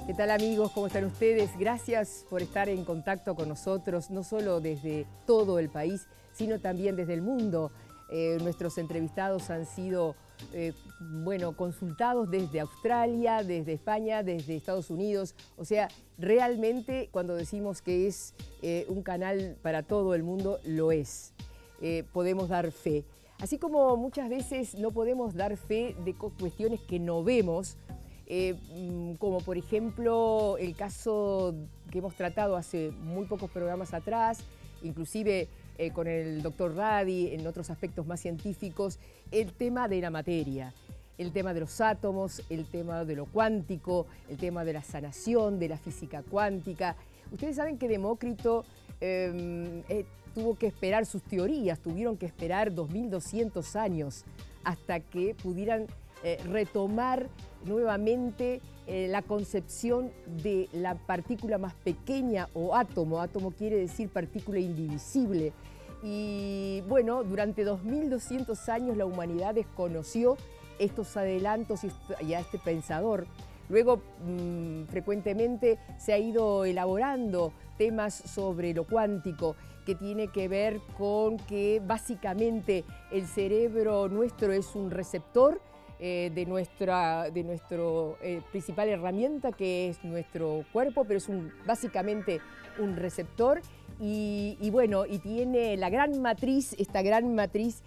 ¿Qué tal, amigos? ¿Cómo están ustedes? Gracias por estar en contacto con nosotros, no solo desde todo el país, sino también desde el mundo. Nuestros entrevistados han sido consultados desde Australia, desde España, desde Estados Unidos. O sea, realmente cuando decimos que es un canal para todo el mundo, lo es. Podemos dar fe. Así como muchas veces no podemos dar fe de cuestiones que no vemos, como por ejemplo el caso que hemos tratado hace muy pocos programas atrás, inclusive con el doctor Radi, en otros aspectos más científicos, el tema de la materia, el tema de los átomos, el tema de lo cuántico, el tema de la sanación, de la física cuántica. Ustedes saben que Demócrito tuvo que esperar sus teorías, tuvieron que esperar 2200 años hasta que pudieran retomar nuevamente la concepción de la partícula más pequeña o átomo. Átomo quiere decir partícula indivisible. Y bueno, durante 2200 años la humanidad desconoció estos adelantos y a este pensador. Luego, frecuentemente se ha ido elaborando temas sobre lo cuántico, que tiene que ver con que básicamente el cerebro nuestro es un receptor de nuestra principal herramienta, que es nuestro cuerpo, pero es básicamente un receptor. Y tiene la gran matriz, esta gran matriz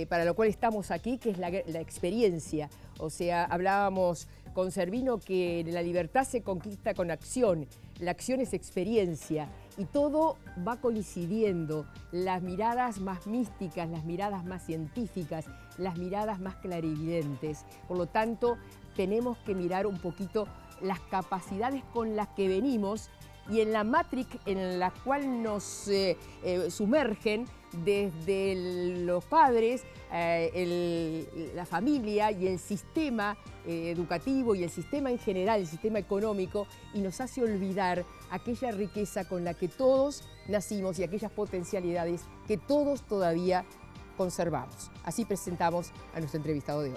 para lo cual estamos aquí, que es la experiencia. O sea, hablábamos con Servino que la libertad se conquista con acción, la acción es experiencia, y todo va coincidiendo, las miradas más místicas, las miradas más científicas, las miradas más clarividentes. Por lo tanto, tenemos que mirar un poquito las capacidades con las que venimos y en la matrix en la cual nos sumergen desde los padres, la familia y el sistema educativo y el sistema en general, el sistema económico, y nos hace olvidar aquella riqueza con la que todos nacimos y aquellas potencialidades que todos todavía conservamos. Así presentamos a nuestro entrevistado de hoy.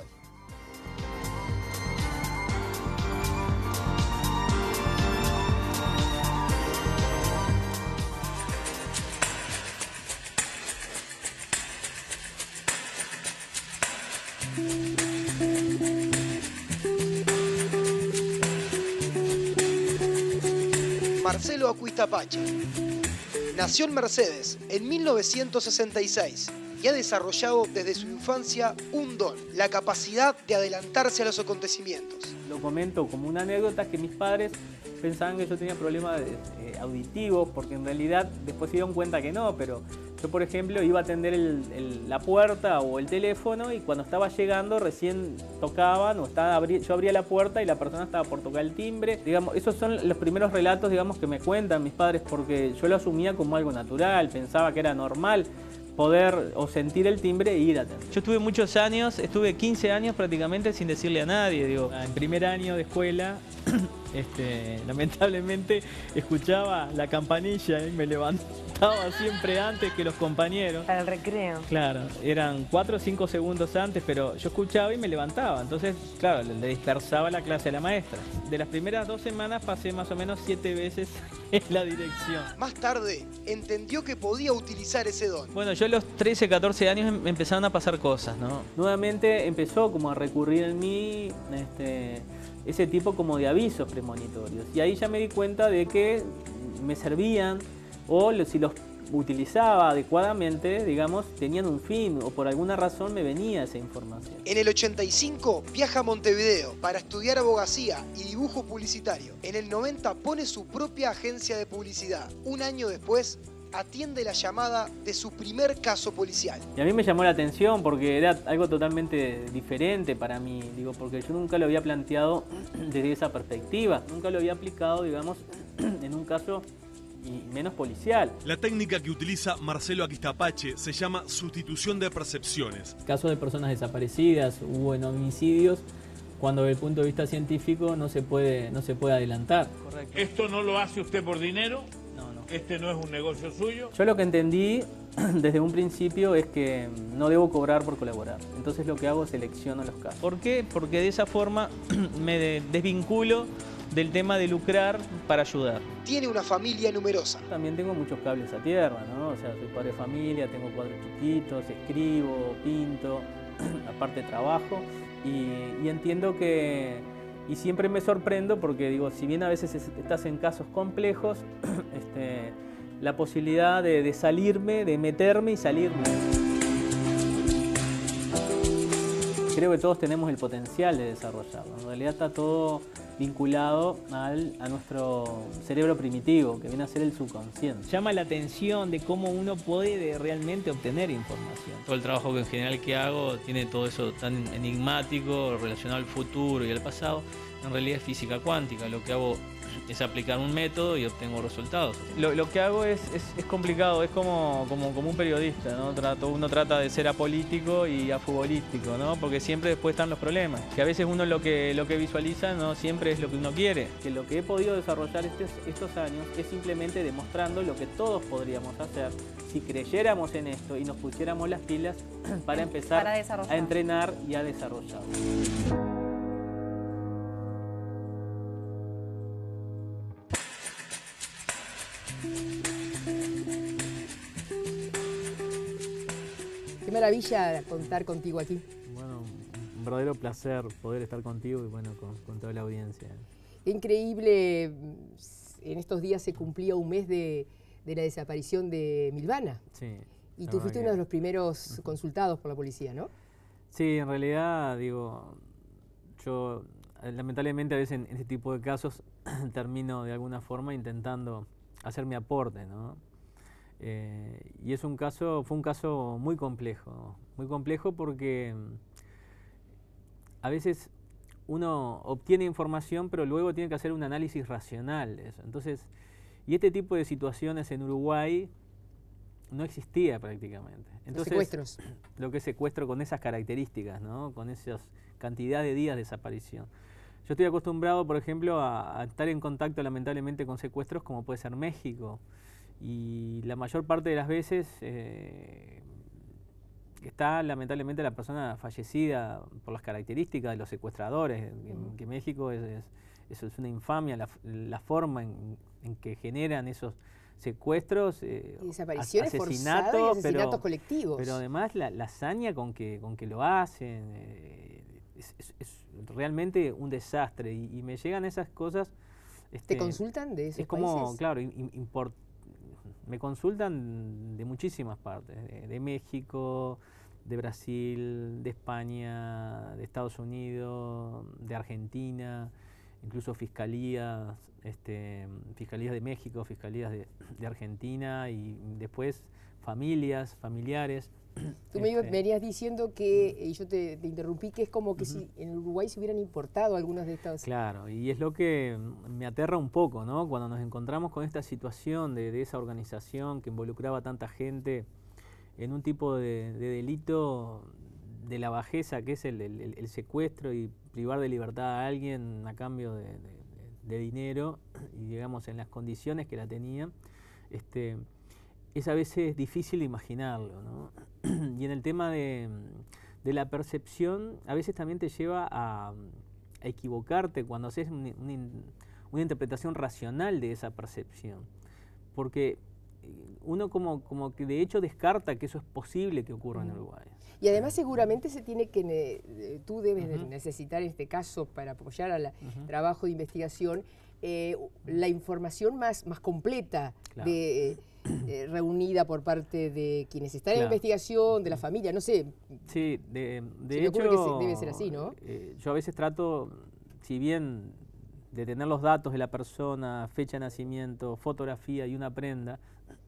Marcelo Acquista-Pache nació en Mercedes en 1966 y ha desarrollado desde su infancia un don, la capacidad de adelantarse a los acontecimientos. Lo comento como una anécdota, que mis padres pensaban que yo tenía problemas auditivos, porque en realidad después se dieron cuenta que no, pero yo, por ejemplo, iba a atender la puerta o el teléfono y cuando estaba llegando recién tocaban yo abría la puerta y la persona estaba por tocar el timbre. Digamos, esos son los primeros relatos, digamos, que me cuentan mis padres, porque yo lo asumía como algo natural, pensaba que era normal poder o sentir el timbre e ir a atender. Yo estuve muchos años, estuve 15 años prácticamente sin decirle a nadie. Digo, en primer año de escuela, lamentablemente escuchaba la campanilla y me levantaba siempre antes que los compañeros. Para el recreo. Claro, eran 4 o 5 segundos antes, pero yo escuchaba y me levantaba. Entonces, claro, le dispersaba la clase a la maestra. De las primeras 2 semanas pasé más o menos 7 veces en la dirección. Más tarde, entendió que podía utilizar ese don. Bueno, yo a los 13, 14 años me empezaron a pasar cosas, ¿no? Nuevamente empezó como a recurrir en mí ese tipo como de avisos premonitorios. Y ahí ya me di cuenta de que me servían, o si los utilizaba adecuadamente, digamos, tenían un fin, o por alguna razón me venía esa información. En el 85 viaja a Montevideo para estudiar abogacía y dibujo publicitario. En el 90 pone su propia agencia de publicidad. Un año después atiende la llamada de su primer caso policial. Y a mí me llamó la atención porque era algo totalmente diferente para mí, digo, porque yo nunca lo había planteado desde esa perspectiva, nunca lo había aplicado, digamos, en un caso y menos policial. La técnica que utiliza Marcelo Acquista-Pache se llama sustitución de percepciones. Casos de personas desaparecidas o en homicidios, cuando desde el punto de vista científico no se puede adelantar. Correcto. ¿Esto no lo hace usted por dinero? No. este no es un negocio suyo. Yo lo que entendí desde un principio es que no debo cobrar por colaborar. Entonces lo que hago es selecciono los casos. ¿Por qué? Porque de esa forma me desvinculo del tema de lucrar para ayudar. Tiene una familia numerosa. También tengo muchos cables a tierra, ¿no? O sea, soy padre de familia, tengo 4 chiquitos, escribo, pinto, aparte trabajo y entiendo que... Y siempre me sorprendo porque digo, si bien a veces estás en casos complejos, la posibilidad de salirme, de meterme y salirme. Creo que todos tenemos el potencial de desarrollarlo. En realidad está todo vinculado a nuestro cerebro primitivo, que viene a ser el subconsciente. Llama la atención de cómo uno puede realmente obtener información. Todo el trabajo que en general que hago tiene todo eso tan enigmático, relacionado al futuro y al pasado. En realidad es física cuántica. Lo que hago es aplicar un método y obtengo resultados. Lo que hago es complicado, es como un periodista, ¿no? Uno trata de ser apolítico y afutbolístico, ¿no? Porque siempre después están los problemas. Que a veces uno lo que visualiza no siempre es lo que uno quiere. Que lo que he podido desarrollar estos años es simplemente demostrando lo que todos podríamos hacer si creyéramos en esto y nos pusiéramos las pilas para empezar a entrenar y a desarrollar. Qué maravilla contar contigo aquí. Bueno, un verdadero placer poder estar contigo y bueno, con toda la audiencia. Increíble, en estos días se cumplía un mes de la desaparición de Milvana. Sí. Y tú fuiste uno de los primeros consultados por la policía, ¿no? Sí, en realidad, digo, yo lamentablemente a veces en este tipo de casos termino de alguna forma intentando hacer mi aporte, ¿no? Y fue un caso muy complejo porque a veces uno obtiene información pero luego tiene que hacer un análisis racional de eso. Entonces, y este tipo de situaciones en Uruguay no existía prácticamente. Entonces, los secuestros. Lo que es secuestro con esas características, ¿no? Con esas cantidad de días de desaparición. Yo estoy acostumbrado, por ejemplo, a estar en contacto lamentablemente con secuestros como puede ser México. Y la mayor parte de las veces está lamentablemente la persona fallecida por las características de los secuestradores, que México es una infamia la forma en que generan esos secuestros, desapariciones asesinatos, forzadas y asesinatos colectivos. Pero además la hazaña con que lo hacen es realmente un desastre y me llegan esas cosas. ¿Te consultan de esos Es como, países? claro, me consultan de muchísimas partes, de México, de Brasil, de España, de Estados Unidos, de Argentina, incluso fiscalías de México, fiscalías de Argentina y después familiares. Tú me venías diciendo que, y yo te interrumpí, que es como que si en Uruguay se hubieran importado algunas de estas... Claro, y es lo que me aterra un poco, ¿no? Cuando nos encontramos con esta situación de esa organización que involucraba a tanta gente en un tipo de delito de la bajeza que es el secuestro y privar de libertad a alguien a cambio de dinero y digamos en las condiciones que la tenían, es a veces difícil imaginarlo, ¿no? Y en el tema de la percepción, a veces también te lleva a equivocarte cuando haces una interpretación racional de esa percepción. Porque uno como que de hecho descarta que eso es posible que ocurra en Uruguay. Y además seguramente se tiene que, tú debes de necesitar en este caso para apoyar al trabajo de investigación, la información más completa, claro, reunida por parte de quienes están en la investigación, de la familia, no sé. Sí, de se hecho, me ocurre que debe ser así, ¿no? Yo a veces trato, si bien de tener los datos de la persona, fecha de nacimiento, fotografía y una prenda,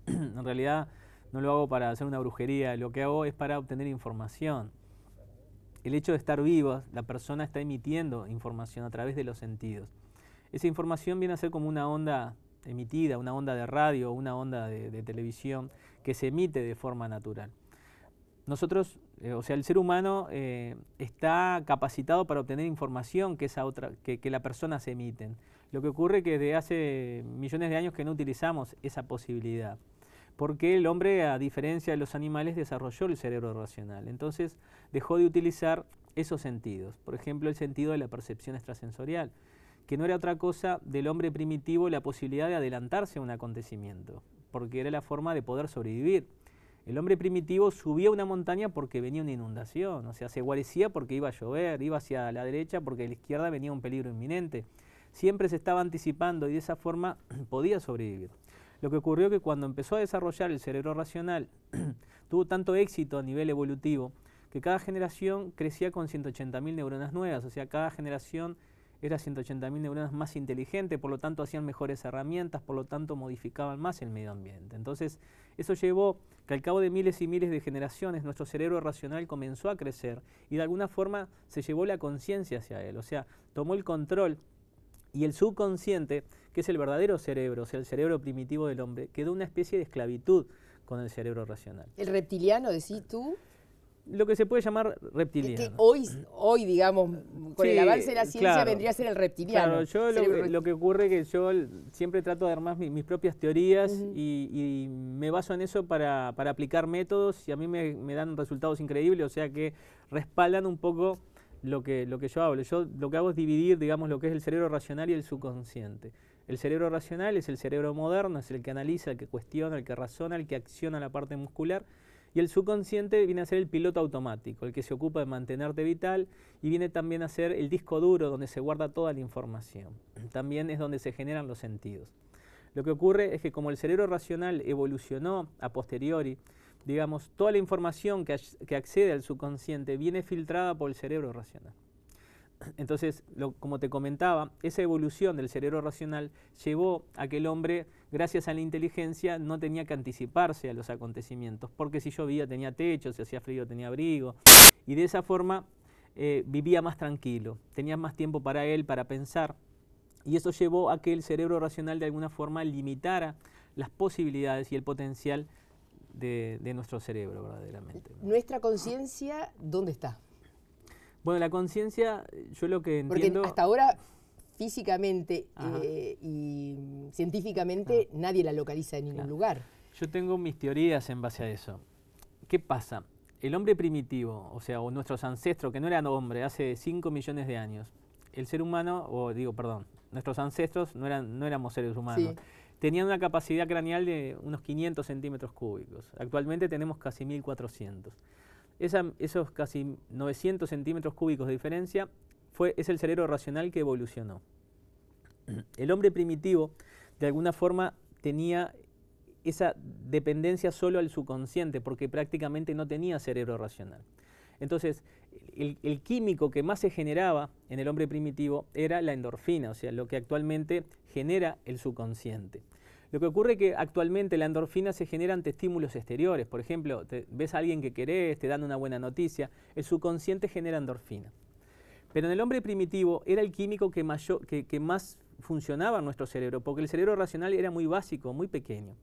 en realidad no lo hago para hacer una brujería, lo que hago es para obtener información. El hecho de estar viva, la persona está emitiendo información a través de los sentidos. Esa información viene a ser como una onda emitida, una onda de radio, una onda de televisión que se emite de forma natural. nosotros, o sea, el ser humano está capacitado para obtener información que la persona se emiten. Lo que ocurre es que desde hace millones de años que no utilizamos esa posibilidad, porque el hombre, a diferencia de los animales, desarrolló el cerebro racional. Entonces dejó de utilizar esos sentidos. Por ejemplo, el sentido de la percepción extrasensorial, que no era otra cosa del hombre primitivo la posibilidad de adelantarse a un acontecimiento, porque era la forma de poder sobrevivir. El hombre primitivo subía una montaña porque venía una inundación, o sea, se guarecía porque iba a llover, iba hacia la derecha porque a la izquierda venía un peligro inminente. Siempre se estaba anticipando y de esa forma podía sobrevivir. Lo que ocurrió es que cuando empezó a desarrollar el cerebro racional, tuvo tanto éxito a nivel evolutivo que cada generación crecía con 180.000 neuronas nuevas, o sea, cada generación era 180.000 neuronas más inteligentes, por lo tanto hacían mejores herramientas, por lo tanto modificaban más el medio ambiente. Entonces, eso llevó que al cabo de miles y miles de generaciones nuestro cerebro racional comenzó a crecer y de alguna forma se llevó la conciencia hacia él, o sea, tomó el control y el subconsciente, que es el verdadero cerebro, o sea, el cerebro primitivo del hombre, quedó una especie de esclavitud con el cerebro racional. ¿El reptiliano, decís tú? Lo que se puede llamar reptiliano. Que hoy, digamos, con el avance de la ciencia vendría a ser el reptiliano. Claro, yo lo que ocurre es que yo siempre trato de armar mis propias teorías y me baso en eso para aplicar métodos y a mí me dan resultados increíbles, o sea que respaldan un poco lo que yo hablo. Yo lo que hago es dividir, digamos, lo que es el cerebro racional y el subconsciente. El cerebro racional es el cerebro moderno, es el que analiza, el que cuestiona, el que razona, el que acciona la parte muscular. Y el subconsciente viene a ser el piloto automático, el que se ocupa de mantenerte vital y viene también a ser el disco duro donde se guarda toda la información. También es donde se generan los sentidos. Lo que ocurre es que como el cerebro racional evolucionó a posteriori, digamos, toda la información que accede al subconsciente viene filtrada por el cerebro racional. Entonces, como te comentaba, esa evolución del cerebro racional llevó a que el hombre, gracias a la inteligencia, no tenía que anticiparse a los acontecimientos, porque si llovía tenía techo, si hacía frío tenía abrigo, y de esa forma vivía más tranquilo, tenía más tiempo para él, para pensar, y eso llevó a que el cerebro racional de alguna forma limitara las posibilidades y el potencial de nuestro cerebro verdaderamente. ¿Nuestra conciencia dónde está? Bueno, la conciencia, yo lo que entiendo... Porque hasta ahora, físicamente y científicamente, nadie la localiza en ningún lugar. Yo tengo mis teorías en base a eso. ¿Qué pasa? El hombre primitivo, o sea, o nuestros ancestros, que no eran hombres, hace 5 millones de años, el ser humano, nuestros ancestros no éramos seres humanos, tenían una capacidad craneal de unos 500 centímetros cúbicos. Actualmente tenemos casi 1400. Esos casi 900 centímetros cúbicos de diferencia es el cerebro racional que evolucionó. El hombre primitivo, de alguna forma, tenía esa dependencia solo al subconsciente, porque prácticamente no tenía cerebro racional. Entonces, el químico que más se generaba en el hombre primitivo era la endorfina, o sea, lo que actualmente genera el subconsciente. Lo que ocurre es que actualmente la endorfina se genera ante estímulos exteriores. Por ejemplo, ves a alguien que querés, te dan una buena noticia, el subconsciente genera endorfina. Pero en el hombre primitivo era el químico que más funcionaba en nuestro cerebro, porque el cerebro racional era muy básico, muy pequeño.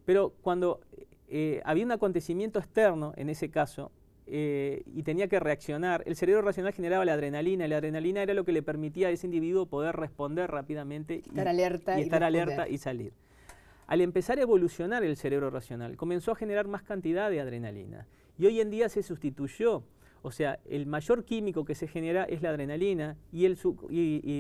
Pero cuando había un acontecimiento externo, en ese caso, y tenía que reaccionar, el cerebro racional generaba la adrenalina, y la adrenalina era lo que le permitía a ese individuo poder responder rápidamente estar alerta y salir. Al empezar a evolucionar el cerebro racional, comenzó a generar más cantidad de adrenalina. Y hoy en día se sustituyó. O sea, el mayor químico que se genera es la adrenalina y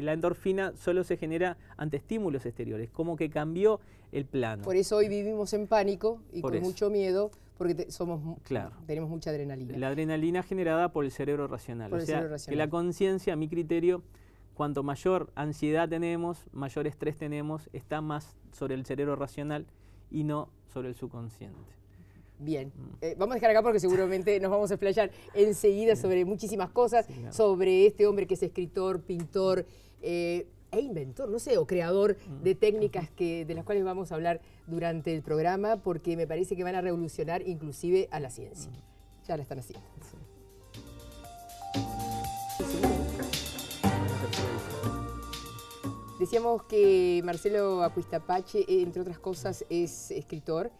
la endorfina solo se genera ante estímulos exteriores. Como que cambió el plano. Por eso hoy vivimos en pánico y con mucho miedo, porque tenemos mucha adrenalina. La adrenalina generada por el cerebro racional. Que la conciencia, a mi criterio, cuanto mayor ansiedad tenemos, mayor estrés tenemos, está más sobre el cerebro racional y no sobre el subconsciente. Bien, vamos a dejar acá porque seguramente nos vamos a explayar enseguida sobre muchísimas cosas, sobre este hombre que es escritor, pintor e inventor, no sé, o creador de técnicas de las cuales vamos a hablar durante el programa, porque me parece que van a revolucionar inclusive a la ciencia. Ya la están haciendo. Decíamos que Marcelo Aquistabach, entre otras cosas, es escritor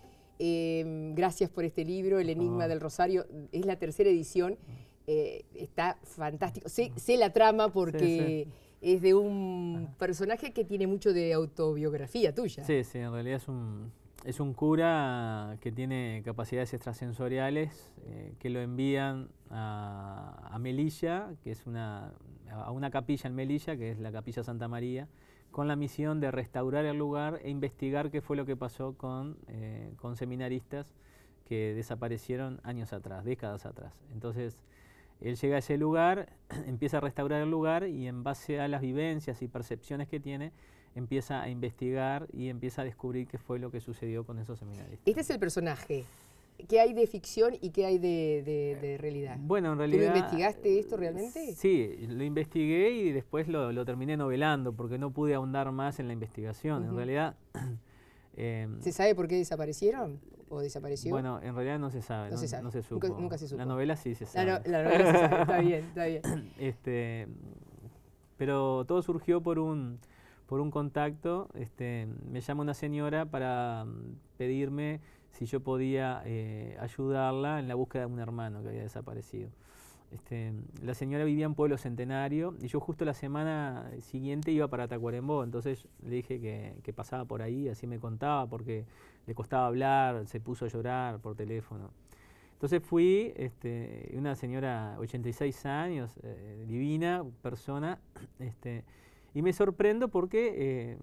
Gracias por este libro, El Enigma del Rosario. Es la tercera edición. Está fantástico. Sé la trama porque es de un personaje que tiene mucho de autobiografía tuya. Sí, en realidad es un cura que tiene capacidades extrasensoriales que lo envían a Melilla, que es a una capilla en Melilla, que es la Capilla Santa María, con la misión de restaurar el lugar e investigar qué fue lo que pasó con seminaristas que desaparecieron años atrás, décadas atrás. Entonces, él llega a ese lugar, empieza a restaurar el lugar y en base a las vivencias y percepciones que tiene, empieza a investigar y empieza a descubrir qué fue lo que sucedió con esos seminaristas. Este es el personaje. ¿Qué hay de ficción y qué hay de realidad? Bueno, en realidad... ¿Tú lo investigaste esto realmente? Sí, lo investigué y después lo terminé novelando porque no pude ahondar más en la investigación. En realidad... ¿Se sabe por qué desaparecieron o desapareció? Bueno, en realidad no se sabe, no se supo. Nunca se supo. La novela sí se sabe. La novela se sabe, está bien. Pero todo surgió por un contacto. Me llama una señora para pedirme si yo podía ayudarla en la búsqueda de un hermano que había desaparecido. La señora vivía en Pueblo Centenario y yo justo la semana siguiente iba para Tacuarembó, entonces le dije que pasaba por ahí, así me contaba, porque le costaba hablar, se puso a llorar por teléfono. Entonces fui, una señora 86 años, divina persona, y me sorprendo porque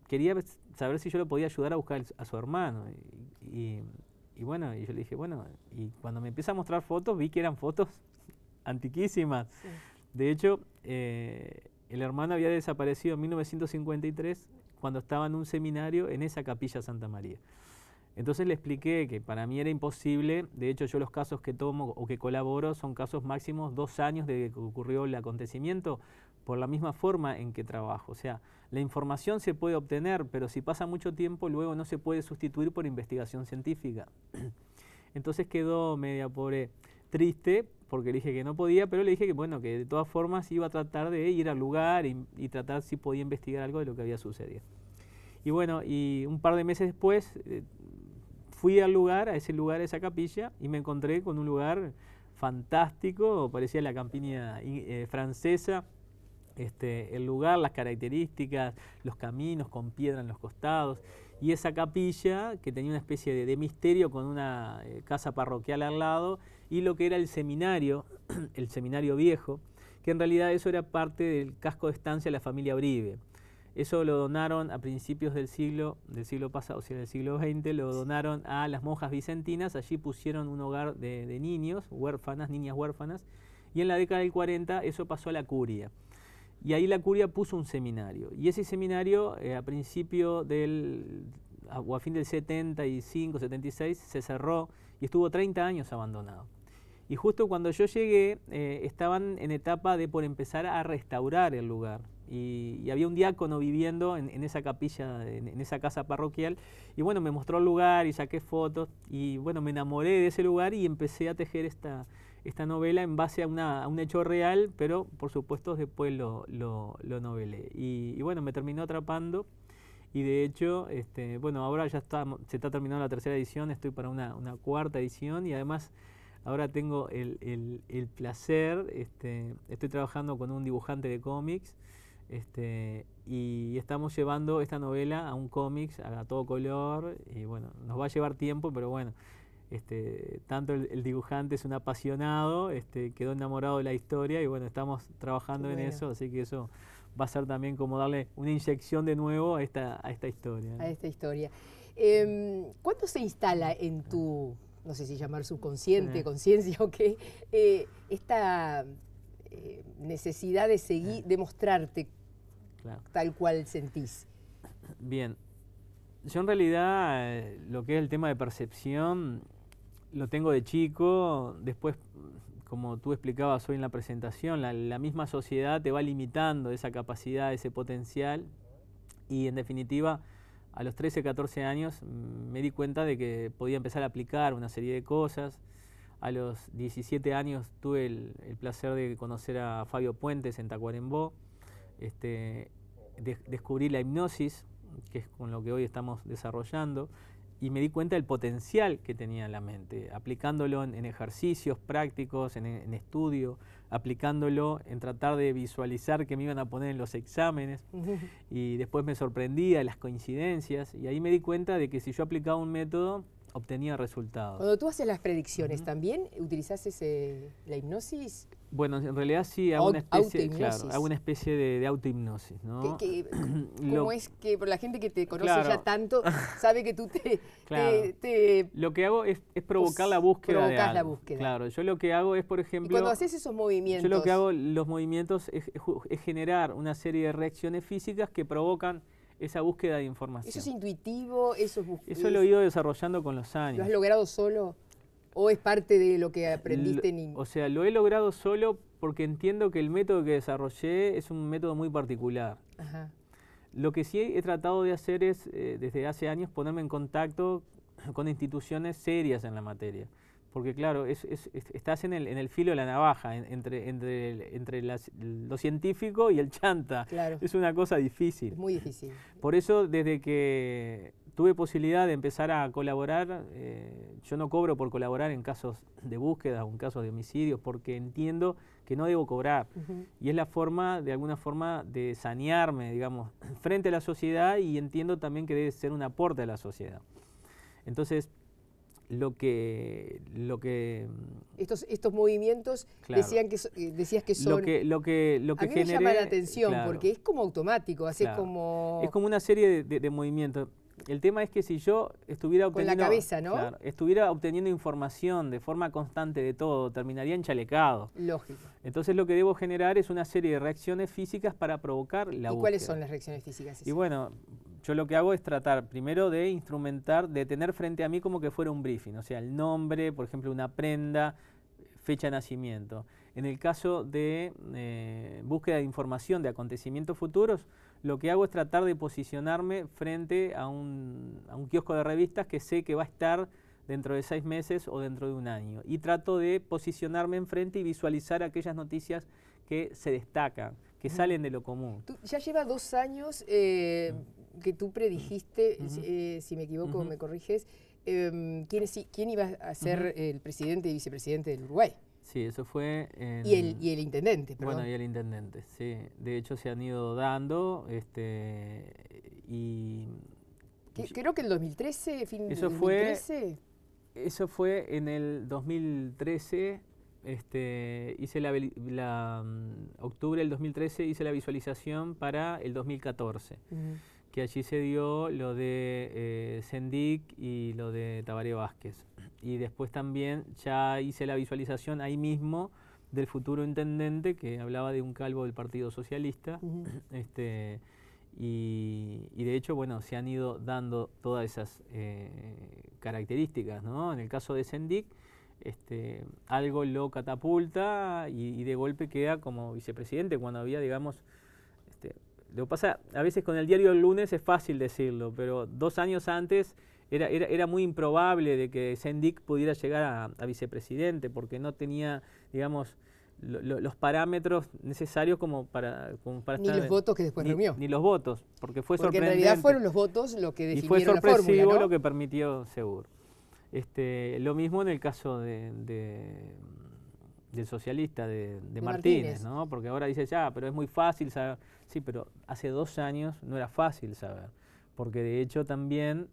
quería saber si yo lo podía ayudar a buscar a su hermano. Y bueno, y yo le dije, bueno, y cuando me empieza a mostrar fotos, vi que eran fotos antiquísimas. Sí. De hecho, el hermano había desaparecido en 1953 cuando estaba en un seminario en esa Capilla Santa María. Entonces le expliqué que para mí era imposible. De hecho, yo los casos que tomo o que colaboro son casos máximos 2 años de que ocurrió el acontecimiento, por la misma forma en que trabajo. O sea, la información se puede obtener, pero si pasa mucho tiempo, luego no se puede sustituir por investigación científica. Entonces quedó media pobre triste, porque le dije que no podía, pero le dije que bueno, que de todas formas iba a tratar de ir al lugar y tratar si podía investigar algo de lo que había sucedido. Y bueno, y un par de meses después fui al lugar, a esa capilla, y me encontré con un lugar fantástico, parecía la campiña francesa. El lugar, las características, los caminos con piedra en los costados, y esa capilla que tenía una especie de misterio con una casa parroquial al lado y lo que era el seminario viejo, que en realidad eso era parte del casco de estancia de la familia Uribe. Eso lo donaron a principios del siglo pasado, o sea, del siglo XX, lo donaron a las monjas vicentinas. Allí pusieron un hogar de niños, niñas huérfanas, y en la década del 40 eso pasó a la curia. Y ahí la curia puso un seminario. Y ese seminario, a fin del 75, 76, se cerró y estuvo 30 años abandonado. Y justo cuando yo llegué, estaban en etapa de por empezar a restaurar el lugar. Y había un diácono viviendo en esa capilla, en esa casa parroquial. Y bueno, me mostró el lugar y saqué fotos. Y bueno, me enamoré de ese lugar y empecé a tejer esta novela en base a un hecho real, pero por supuesto después lo novelé. Y bueno, me terminó atrapando y de hecho, bueno, ahora ya se está terminando la tercera edición, estoy para una cuarta edición y además ahora tengo el placer, estoy trabajando con un dibujante de cómics y estamos llevando esta novela a un cómics a todo color y bueno, nos va a llevar tiempo, pero bueno. Tanto el dibujante es un apasionado, quedó enamorado de la historia y bueno, estamos trabajando en eso, así que eso va a ser también como darle una inyección de nuevo a esta historia. A esta historia. ¿Cuándo se instala en tu, no sé si llamar subconsciente, conciencia o qué, esta necesidad de seguir, de mostrarte tal cual sentís? Bien. Yo en realidad lo que es el tema de percepción lo tengo de chico, después como tú explicabas hoy en la presentación, la misma sociedad te va limitando esa capacidad, ese potencial y en definitiva a los 13, 14 años me di cuenta de que podía empezar a aplicar una serie de cosas. A los 17 años tuve el placer de conocer a Fabio Puentes en Tacuarembó, descubrí la hipnosis, que es con lo que hoy estamos desarrollando, y me di cuenta del potencial que tenía la mente, aplicándolo en ejercicios prácticos, en estudio, aplicándolo en tratar de visualizar qué me iban a poner en los exámenes, y después me sorprendía de las coincidencias, y ahí me di cuenta de que si yo aplicaba un método, obtenía resultados. Cuando tú haces las predicciones, ¿también utilizas la hipnosis? Bueno, en realidad sí, hago una especie, claro, hago una especie de autohipnosis, ¿no? ¿Cómo es que por la gente que te conoce claro. ya tanto sabe que tú claro. Lo que hago es provocar la búsqueda de algo. La búsqueda. Claro, yo lo que hago es, por ejemplo... Y cuando haces esos movimientos... Yo lo que hago, los movimientos, es generar una serie de reacciones físicas que provocan esa búsqueda de información. ¿Eso es intuitivo? Eso lo he ido desarrollando con los años. ¿Lo has logrado solo? ¿O es parte de lo que aprendiste? O sea, lo he logrado solo porque entiendo que el método que desarrollé es un método muy particular. Ajá. Lo que sí he tratado de hacer es, desde hace años, ponerme en contacto con instituciones serias en la materia. Porque claro, estás en el filo de la navaja, entre lo científico y el chanta. Claro. Es una cosa difícil. Es muy difícil. Por eso, desde que tuve posibilidad de empezar a colaborar, yo no cobro por colaborar en casos de búsqueda o en casos de homicidios, porque entiendo que no debo cobrar. Y es la forma, de alguna forma, de sanearme, digamos, frente a la sociedad, y entiendo también que debe ser un aporte a la sociedad. Entonces, estos movimientos, claro, decías que son... Lo que a mí generé, me llama la atención, claro, porque es como automático, haces claro, como... Es como una serie de movimientos. El tema es que si yo estuviera obteniendo... Con la cabeza, ¿no? Claro, estuviera obteniendo información de forma constante de todo, terminaría enchalecado. Lógico. Entonces lo que debo generar es una serie de reacciones físicas para provocar la búsqueda. ¿Y cuáles son las reacciones físicas? Y bueno, yo lo que hago es tratar primero de instrumentar, de tener frente a mí como que fuera un briefing, o sea, el nombre, por ejemplo, una prenda, fecha de nacimiento. En el caso de búsqueda de información de acontecimientos futuros, lo que hago es tratar de posicionarme frente a un kiosco de revistas que sé que va a estar dentro de 6 meses o dentro de un año. Y trato de posicionarme enfrente y visualizar aquellas noticias que se destacan, que salen de lo común. Tú ya lleva 2 años que tú predijiste, si me equivoco me corriges, quién iba a ser el presidente y vicepresidente del Uruguay. Sí, eso fue... Y el intendente, perdón. Bueno, y el intendente, sí. De hecho, se han ido dando, y... Creo que el 2013, fin de 2013. Eso fue en el 2013, octubre del 2013 hice la visualización para el 2014, que allí se dio lo de Sendik y lo de Tabaré Vázquez. Y después también ya hice la visualización ahí mismo del futuro intendente, que hablaba de un calvo del Partido Socialista. Y de hecho, bueno, se han ido dando todas esas características, ¿no? En el caso de Sendik, algo lo catapulta y de golpe queda como vicepresidente, cuando había, digamos... Lo que pasa, a veces con el diario del lunes es fácil decirlo, pero 2 años antes era muy improbable de que Sendik pudiera llegar a vicepresidente, porque no tenía, digamos, los parámetros necesarios como para ni los votos que después reunió. Ni los votos, porque fue sorprendente. En realidad fueron los votos lo que definieron la fórmula, y fue sorpresivo, ¿no? lo que permitió Seguro. Lo mismo en el caso del socialista, de Martínez, ¿no? Porque ahora dice, ya, pero es muy fácil saber. Sí, pero hace 2 años no era fácil saber, porque de hecho también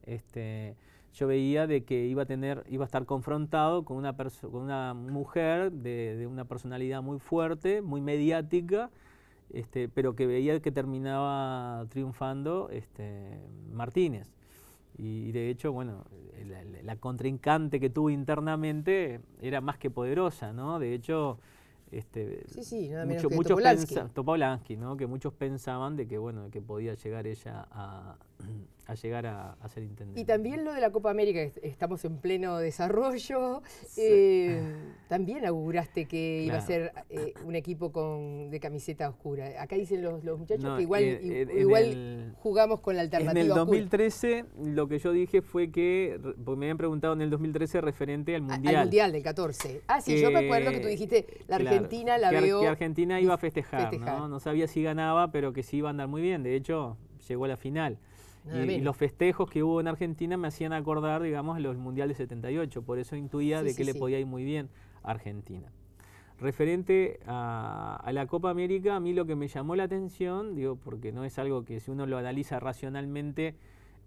yo veía de que iba a estar confrontado con una mujer de una personalidad muy fuerte, muy mediática, pero que veía que terminaba triunfando Martínez. Y de hecho, bueno, la contrincante que tuvo internamente era más que poderosa, ¿no? De hecho, nada menos que Topolansky, ¿no? Que muchos pensaban de que, bueno, que podía llegar ella a llegar a ser intendente. Y también lo de la Copa América, estamos en pleno desarrollo. También auguraste que iba a ser un equipo de camiseta oscura. Acá dicen los muchachos que igual jugamos con la alternativa En el oscura. 2013 lo que yo dije fue que, porque me habían preguntado en el 2013 referente al Mundial. Al Mundial del 14. Sí, yo me acuerdo que tú dijiste, la Argentina veo... Que Argentina iba a festejar. ¿No? No sabía si ganaba, pero que sí iba a andar muy bien. De hecho, llegó a la final. Y los festejos que hubo en Argentina me hacían acordar, digamos, los Mundial de 78, por eso intuía de que le podía ir muy bien a Argentina. Referente a la Copa América, a mí lo que me llamó la atención, digo, porque no es algo que si uno lo analiza racionalmente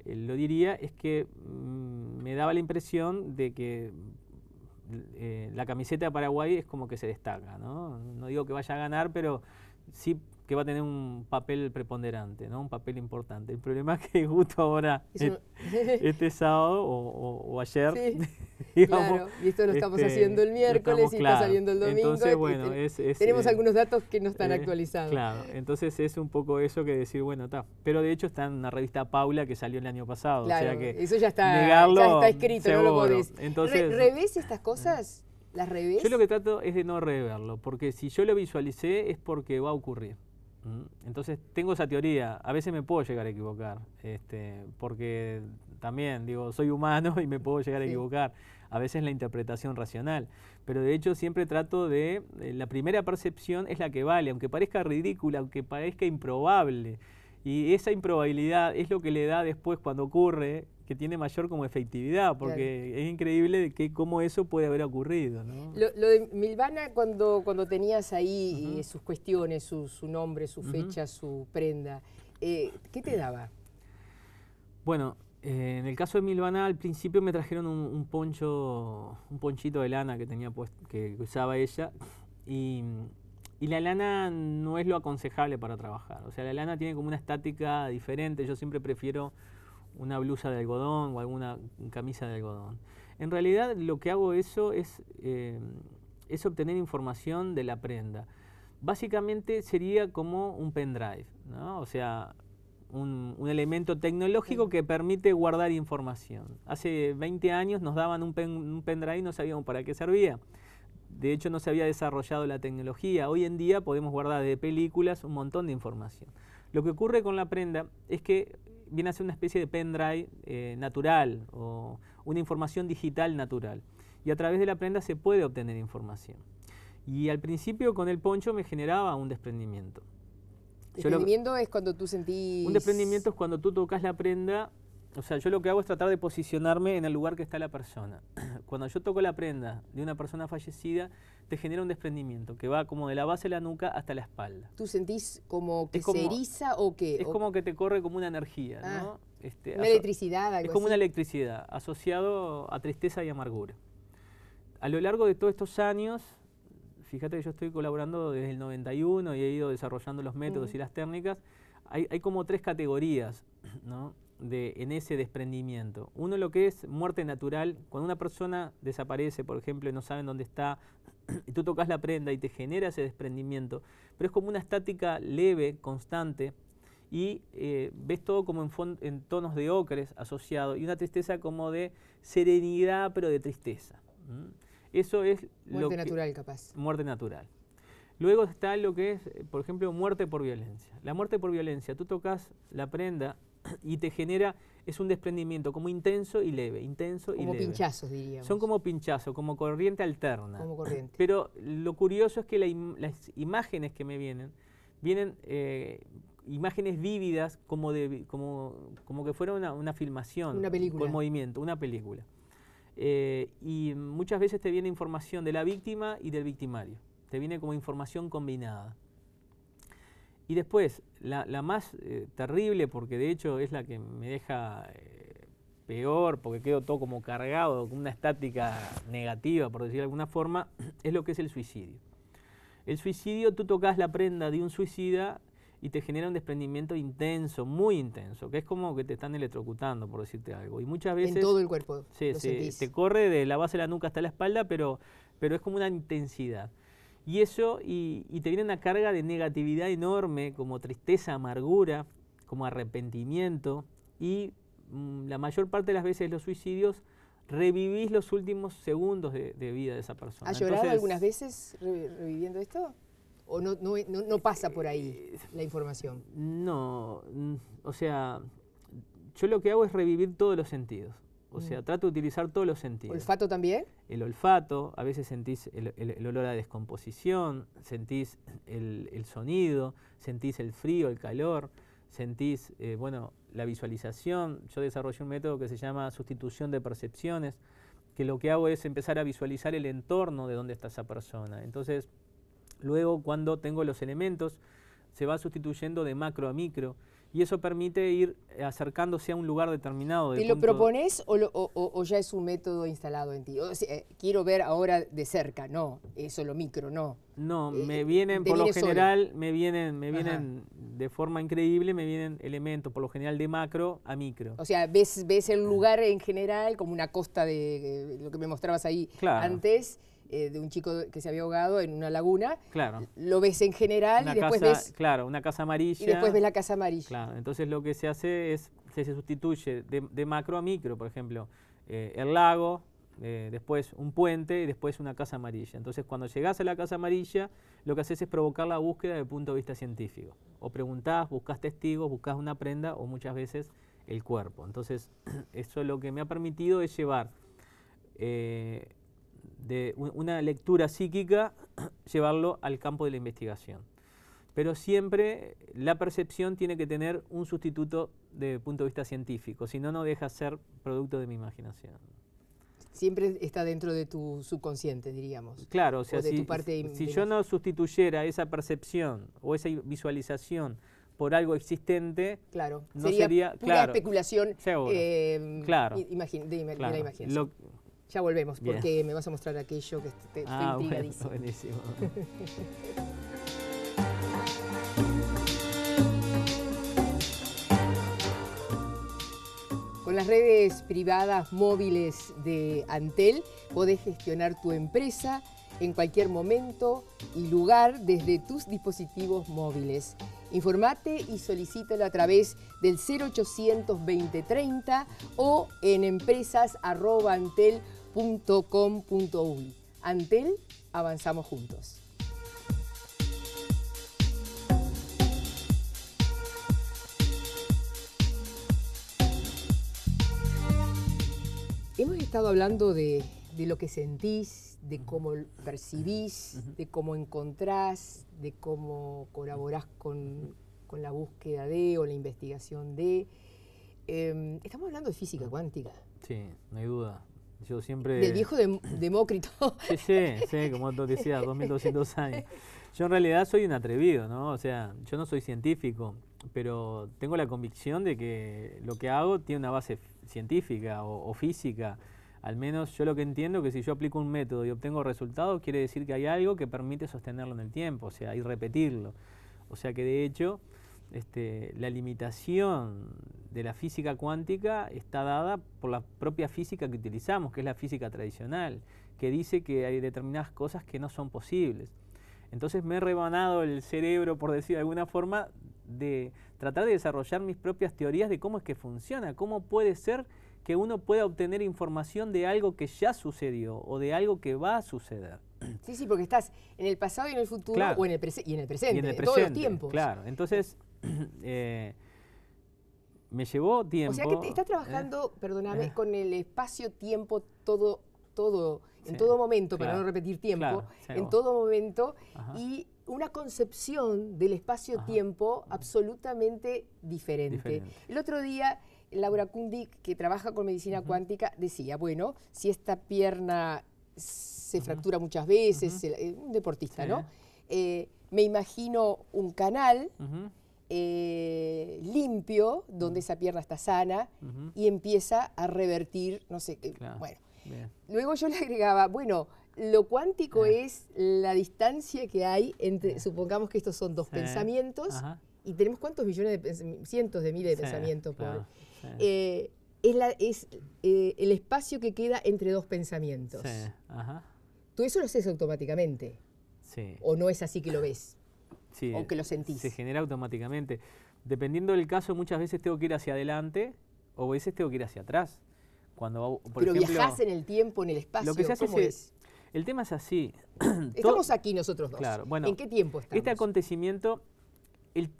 lo diría, es que me daba la impresión de que la camiseta de Paraguay es como que se destaca, ¿no? No digo que vaya a ganar, pero sí que va a tener un papel preponderante, ¿no? Un papel importante. El problema es que justo ahora, este sábado o ayer, sí, digamos, claro, y esto lo estamos haciendo el miércoles y está saliendo el domingo. Entonces, bueno, tenemos algunos datos que no están actualizados. Claro, entonces es un poco eso que decir, bueno, está. Pero de hecho está en una revista Paula que salió el año pasado. Claro, o sea que eso ya está, negarlo, ya está escrito, seguro. No lo podés. Entonces, ¿Revés estas cosas? ¿Las revés? Yo lo que trato es de no reverlo, porque si yo lo visualicé es porque va a ocurrir. Entonces tengo esa teoría, a veces me puedo llegar a equivocar, porque también digo, soy humano y me puedo llegar a equivocar, a veces la interpretación racional, pero de hecho siempre trato de, la primera percepción es la que vale, aunque parezca ridícula, aunque parezca improbable, y esa improbabilidad es lo que le da después cuando ocurre, que tiene mayor como efectividad, porque es increíble cómo eso puede haber ocurrido, ¿no? Lo de Milvana, cuando tenías ahí sus cuestiones, su nombre, su fecha, su prenda, ¿qué te daba? Bueno, en el caso de Milvana, al principio me trajeron un ponchito de lana que tenía que usaba ella, y la lana no es lo aconsejable para trabajar. O sea, la lana tiene como una estática diferente. Yo siempre prefiero una blusa de algodón o alguna camisa de algodón. En realidad lo que hago es obtener información de la prenda. Básicamente sería como un pendrive, ¿no? O sea, un elemento tecnológico que permite guardar información. Hace 20 años nos daban un pendrive y no sabíamos para qué servía. De hecho, no se había desarrollado la tecnología. Hoy en día podemos guardar de películas un montón de información. Lo que ocurre con la prenda es que viene a ser una especie de pendrive natural o una información digital natural. Y a través de la prenda se puede obtener información. Y al principio con el poncho me generaba un desprendimiento. ¿Desprendimiento es cuando tú sentís...? Un desprendimiento es cuando tú tocas la prenda. O sea, yo lo que hago es tratar de posicionarme en el lugar que está la persona. Cuando yo toco la prenda de una persona fallecida, te genera un desprendimiento que va como de la base de la nuca hasta la espalda. ¿Tú sentís como que se eriza o qué? Es como que te corre como una energía, ¿no? Una electricidad, algo Es como así. una electricidad, asociado a tristeza y amargura. A lo largo de todos estos años, fíjate que yo estoy colaborando desde el 91 y he ido desarrollando los métodos y las técnicas, hay como 3 categorías, ¿no? En ese desprendimiento. Uno, lo que es muerte natural, cuando una persona desaparece, por ejemplo, y no saben dónde está, y tú tocas la prenda y te genera ese desprendimiento, pero es como una estática leve, constante, y ves todo como en tonos de ocres asociado, y una tristeza como de serenidad, pero de tristeza. Eso es muerte natural, capaz. Muerte natural. Luego está lo que es, por ejemplo, muerte por violencia. La muerte por violencia, tú tocas la prenda y te genera, es un desprendimiento como intenso y leve, intenso y leve. Como pinchazos, diríamos. Son como pinchazos, como corriente alterna. Como corriente. Pero lo curioso es que las imágenes que me vienen imágenes vívidas como que fuera una filmación. Una película. Con movimiento, una película. Y muchas veces te viene información de la víctima y del victimario. Te viene como información combinada. Y después, la más terrible, porque de hecho es la que me deja peor, porque quedo todo como cargado, con una estática negativa, por decir de alguna forma, es lo que es el suicidio. El suicidio, tú tocas la prenda de un suicida y te genera un desprendimiento intenso, muy intenso, que es como que te están electrocutando, por decirte algo. Y muchas veces... En todo el cuerpo. Sí, te corre de la base de la nuca hasta la espalda, pero es como una intensidad. Y eso, y te viene una carga de negatividad enorme, como tristeza, amargura, como arrepentimiento, y la mayor parte de las veces los suicidios revivís los últimos segundos de vida de esa persona. ¿Has llorado algunas veces reviviendo esto? ¿O no pasa por ahí la información? No, o sea, yo lo que hago es revivir todos los sentidos. O sea, trato de utilizar todos los sentidos. ¿Olfato también? El olfato, a veces sentís el olor a descomposición, sentís el sonido, sentís el frío, el calor, sentís, bueno, la visualización. Yo desarrollé un método que se llama sustitución de percepciones, que lo que hago es empezar a visualizar el entorno de donde está esa persona. Entonces, luego cuando tengo los elementos, se va sustituyendo de macro a micro, y eso permite ir acercándose a un lugar determinado. ¿Te lo propones o ya es un método instalado en ti? O sea, quiero ver ahora de cerca, no, eso lo micro, no. No, me vienen, por lo general, me vienen de forma increíble, me vienen elementos, por lo general de macro a micro. O sea, ves el lugar en general como una costa de lo que me mostrabas ahí antes, de un chico que se había ahogado en una laguna. Claro. Lo ves en general y después ves... Claro, una casa amarilla. Y después ves la casa amarilla. Claro, entonces lo que se hace es, se sustituye de macro a micro, por ejemplo, el lago, después un puente y después una casa amarilla. Entonces cuando llegás a la casa amarilla, lo que haces es provocar la búsqueda desde el punto de vista científico. O preguntás, buscás testigos, buscás una prenda o muchas veces el cuerpo. Entonces eso lo que me ha permitido es llevar de una lectura psíquica, llevarlo al campo de la investigación. Pero siempre la percepción tiene que tener un sustituto desde el punto de vista científico, si no, no deja ser producto de mi imaginación. Siempre está dentro de tu subconsciente, diríamos. Claro, o sea, de tu parte si yo no sustituyera esa percepción o esa visualización por algo existente, claro, no sería pura especulación de la imaginación. Ya volvemos, porque me vas a mostrar aquello que estoy intrigadísimo. Bueno, buenísimo. Con las redes privadas móviles de Antel podés gestionar tu empresa en cualquier momento y lugar desde tus dispositivos móviles. Informate y solicítalo a través del 0800 2030 o en empresas@antel.com.uy. Antel, avanzamos juntos. Hemos estado hablando de lo que sentís, de cómo percibís, de cómo encontrás, de cómo colaborás con la búsqueda de o la investigación de. Estamos hablando de física cuántica. Sí, no hay duda. Yo siempre... Del viejo Demócrito. Sí, como tú decías, 2200 años. Yo en realidad soy un atrevido, ¿no? O sea, yo no soy científico, pero tengo la convicción de que lo que hago tiene una base científica o física. Al menos yo lo que entiendo es que si yo aplico un método y obtengo resultados, quiere decir que hay algo que permite sostenerlo en el tiempo, o sea, y repetirlo. O sea que de hecho, la limitación de la física cuántica está dada por la propia física que utilizamos, que es la física tradicional, que dice que hay determinadas cosas que no son posibles. Entonces me he rebanado el cerebro, por decir de alguna forma, de tratar de desarrollar mis propias teorías de cómo es que funciona, cómo puede ser que uno pueda obtener información de algo que ya sucedió o de algo que va a suceder. Sí, porque estás en el pasado y en el futuro, claro, o en el presente, en todos los tiempos. Claro, entonces me llevó tiempo. O sea que estás trabajando, perdóname, con el espacio-tiempo en todo momento, para no repetir tiempo, en todo momento, y una concepción del espacio-tiempo absolutamente diferente. El otro día, Laura Kundig, que trabaja con medicina cuántica, decía, bueno, si esta pierna se fractura muchas veces, un deportista, ¿no? Me imagino un canal limpio, donde esa pierna está sana, y empieza a revertir, no sé qué, bueno. Bien. Luego yo le agregaba, bueno, lo cuántico es la distancia que hay entre, supongamos que estos son dos pensamientos, y tenemos cuántos millones de cientos de miles de pensamientos por... es el espacio que queda entre dos pensamientos. ¿Tú eso lo haces automáticamente? Sí. ¿O no es así que lo ves? Sí. ¿O que lo sentís? Se genera automáticamente. Dependiendo del caso, muchas veces tengo que ir hacia adelante o a veces tengo que ir hacia atrás. Cuando, por Pero ejemplo, viajás en el tiempo, en el espacio, lo que se hace ¿cómo es? El tema es así. Estamos aquí nosotros dos. Claro, bueno, ¿en qué tiempo estamos? Este acontecimiento,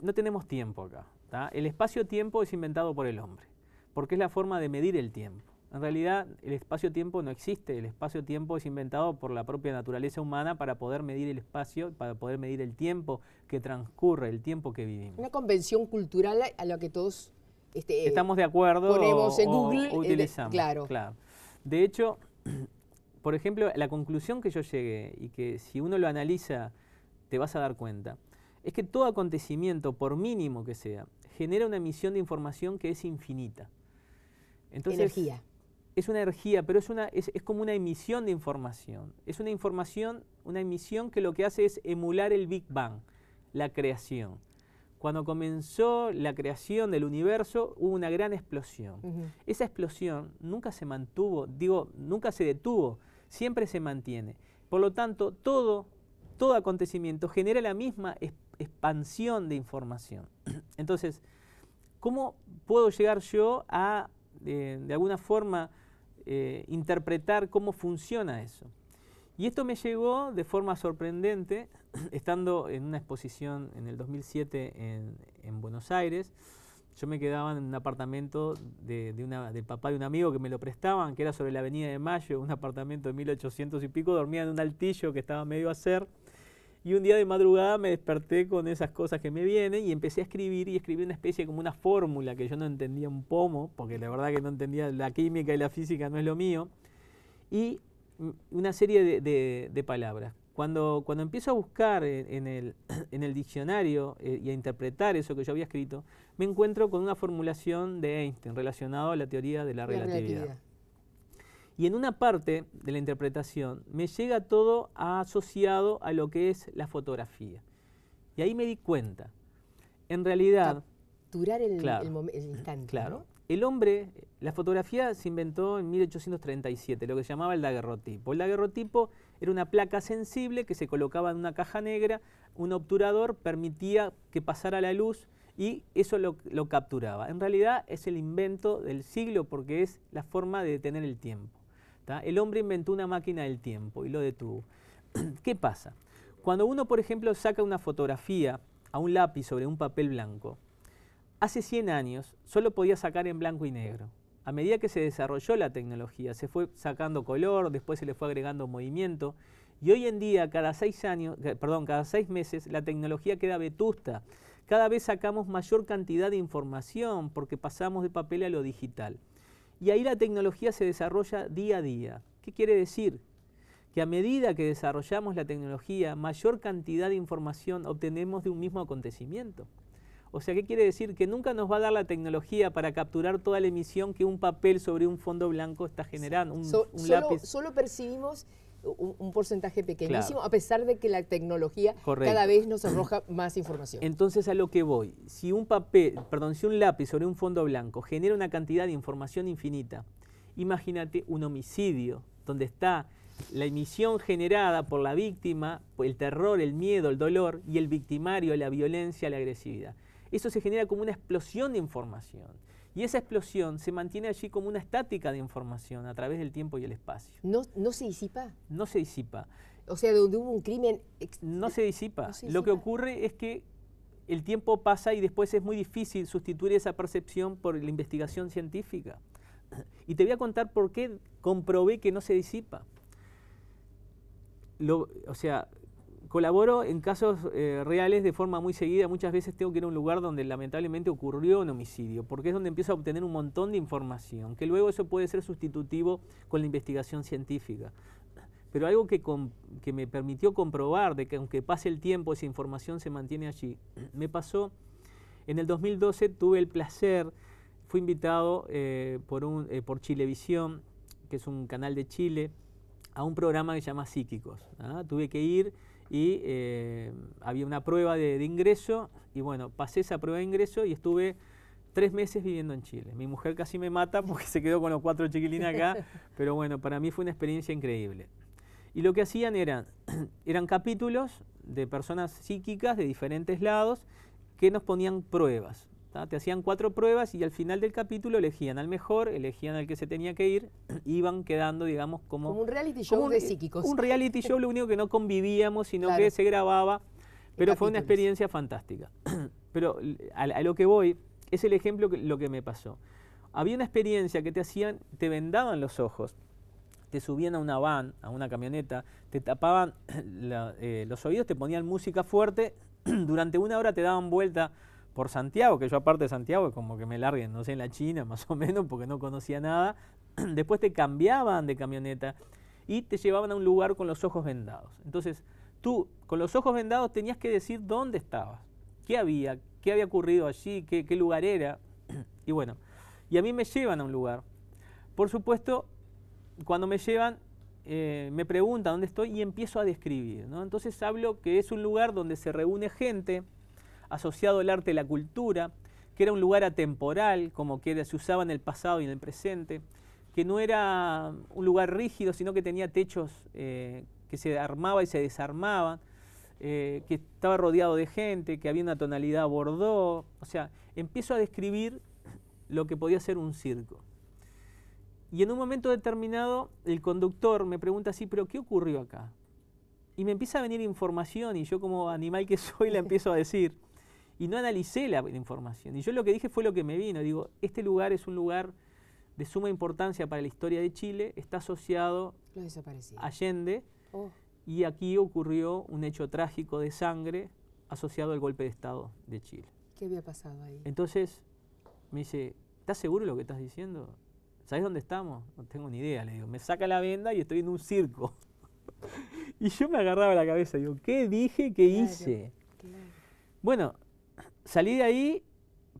no tenemos tiempo acá. El espacio-tiempo es inventado por el hombre, porque es la forma de medir el tiempo. En realidad el espacio-tiempo no existe, el espacio-tiempo es inventado por la propia naturaleza humana para poder medir el espacio, para poder medir el tiempo que transcurre, el tiempo que vivimos. Una convención cultural a la que todos estamos de acuerdo ponemos en Google, o utilizamos. Claro. De hecho, por ejemplo, la conclusión que yo llegué, y que si uno lo analiza te vas a dar cuenta, es que todo acontecimiento, por mínimo que sea, genera una emisión de información que es infinita. Entonces, energía. Es una energía, pero es como una emisión de información. Es una emisión que lo que hace es emular el Big Bang, la creación. Cuando comenzó la creación del universo, hubo una gran explosión. Esa explosión nunca se mantuvo, nunca se detuvo, siempre se mantiene. Por lo tanto, todo acontecimiento genera la misma expansión de información. Entonces, ¿cómo puedo llegar yo a, de alguna forma, interpretar cómo funciona eso? Y esto me llegó de forma sorprendente, estando en una exposición en el 2007 en Buenos Aires. Yo me quedaba en un apartamento del papá de un amigo que me lo prestaban, que era sobre la Avenida de Mayo, un apartamento de 1800 y pico, dormía en un altillo que estaba medio a hacer. Y un día de madrugada me desperté con esas cosas que me vienen y empecé a escribir, y escribí una especie como una fórmula que yo no entendía un pomo, porque la verdad que no entendía, la química y la física no es lo mío, y una serie de palabras. Cuando empiezo a buscar en el diccionario y a interpretar eso que yo había escrito, me encuentro con una formulación de Einstein relacionada a la teoría de la relatividad. Y en una parte de la interpretación me llega todo asociado a lo que es la fotografía. Y ahí me di cuenta. En realidad... Capturar el instante. Claro. ¿No? El hombre, la fotografía se inventó en 1837, lo que se llamaba el daguerrotipo. El daguerrotipo era una placa sensible que se colocaba en una caja negra, un obturador permitía que pasara la luz y eso lo capturaba. En realidad es el invento del siglo porque es la forma de detener el tiempo. El hombre inventó una máquina del tiempo y lo detuvo. ¿Qué pasa? Cuando uno, por ejemplo, saca una fotografía a un lápiz sobre un papel blanco, hace 100 años solo podía sacar en blanco y negro. A medida que se desarrolló la tecnología, se fue sacando color, después se le fue agregando movimiento, y hoy en día, cada 6 meses, la tecnología queda vetusta. Cada vez sacamos mayor cantidad de información porque pasamos de papel a lo digital. Y ahí la tecnología se desarrolla día a día. ¿Qué quiere decir? Que a medida que desarrollamos la tecnología, mayor cantidad de información obtenemos de un mismo acontecimiento. O sea, ¿qué quiere decir? Que nunca nos va a dar la tecnología para capturar toda la emisión que un papel sobre un fondo blanco está generando, un lápiz. Solo percibimos un porcentaje pequeñísimo, Claro. a pesar de que la tecnología Correcto. cada vez nos arroja más información. Entonces, a lo que voy, si un lápiz sobre un fondo blanco genera una cantidad de información infinita, imagínate un homicidio donde está la emisión generada por la víctima, el terror, el miedo, el dolor, y el victimario, la violencia, la agresividad. Eso se genera como una explosión de información. Y esa explosión se mantiene allí como una estática de información a través del tiempo y el espacio. ¿No se disipa? No se disipa. O sea, donde hubo un crimen... No se disipa. No se Lo que disipa. ocurre es que el tiempo pasa y después es muy difícil sustituir esa percepción por la investigación científica. Y te voy a contar por qué comprobé que no se disipa. Colaboro en casos reales de forma muy seguida. Muchas veces tengo que ir a un lugar donde lamentablemente ocurrió un homicidio, porque es donde empiezo a obtener un montón de información, que luego eso puede ser sustitutivo con la investigación científica. Pero algo que me permitió comprobar de que aunque pase el tiempo, esa información se mantiene allí, me pasó en el 2012. Tuve el placer, fui invitado por Chilevisión, que es un canal de Chile, a un programa que se llama Psíquicos. Tuve que ir y había una prueba de ingreso, y bueno, pasé esa prueba de ingreso y estuve 3 meses viviendo en Chile. Mi mujer casi me mata porque se quedó con los 4 chiquilines acá, pero bueno, para mí fue una experiencia increíble. Y lo que hacían eran capítulos de personas psíquicas de diferentes lados que nos ponían pruebas. Te hacían 4 pruebas y al final del capítulo elegían al mejor, elegían al que se tenía que ir, iban quedando, digamos, como un reality show de psíquicos. Un reality show, lo único que no convivíamos, sino Claro. que se grababa, pero fue una capítulos. experiencia fantástica. Pero a lo que voy, es el ejemplo lo que me pasó. había una experiencia que te hacían, te vendaban los ojos, te subían a una van, a una camioneta, te tapaban los oídos, te ponían música fuerte, durante 1 hora te daban vuelta por Santiago, que yo aparte de Santiago, como que me larguen, no sé, en la China más o menos, porque no conocía nada. Después te cambiaban de camioneta y te llevaban a un lugar con los ojos vendados. Entonces, tú, con los ojos vendados, tenías que decir dónde estabas, qué había ocurrido allí, qué lugar era. Y bueno, y a mí me llevan a un lugar. Por supuesto, cuando me llevan, me preguntan dónde estoy y empiezo a describir, ¿no? Entonces hablo que es un lugar donde se reúne gente, asociado al arte y la cultura, que era un lugar atemporal, como que se usaba en el pasado y en el presente, que no era un lugar rígido, sino que tenía techos que se armaban y se desarmaban, que estaba rodeado de gente, que había una tonalidad bordó. O sea, empiezo a describir lo que podía ser un circo. Y en un momento determinado el conductor me pregunta así, ¿pero qué ocurrió acá? Y me empieza a venir información y yo como animal que soy la empiezo a decir. Y no analicé la información. Y yo lo que dije fue lo que me vino. Digo, este lugar es un lugar de suma importancia para la historia de Chile, está asociado a Allende, y aquí ocurrió un hecho trágico de sangre asociado al golpe de Estado de Chile. ¿Qué había pasado ahí? Entonces me dice, ¿estás seguro de lo que estás diciendo? ¿Sabés dónde estamos? No tengo ni idea, le digo. Me saca la venda y estoy en un circo. Y yo me agarraba la cabeza, digo, ¿qué dije? ¿Qué hice? Claro. Bueno, salí de ahí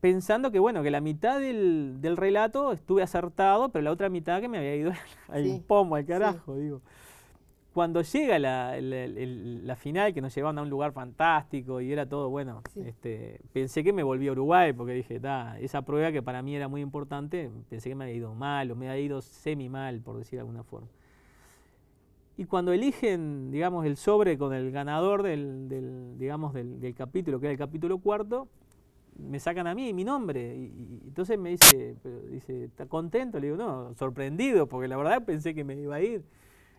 pensando que, bueno, que la mitad del relato estuve acertado, pero la otra mitad que me había ido al pomo, al carajo, digo. Cuando llega la final, que nos llevaban a un lugar fantástico y era todo, bueno, pensé que me volví a Uruguay porque dije, esa prueba que para mí era muy importante, pensé que me había ido mal o me había ido semi mal, por decir de alguna forma. Y cuando eligen, digamos, el sobre con el ganador del capítulo, que era el capítulo 4, me sacan a mí, mi nombre. Y entonces me dice, ¿está contento? Le digo, no, sorprendido, porque la verdad pensé que me iba a ir.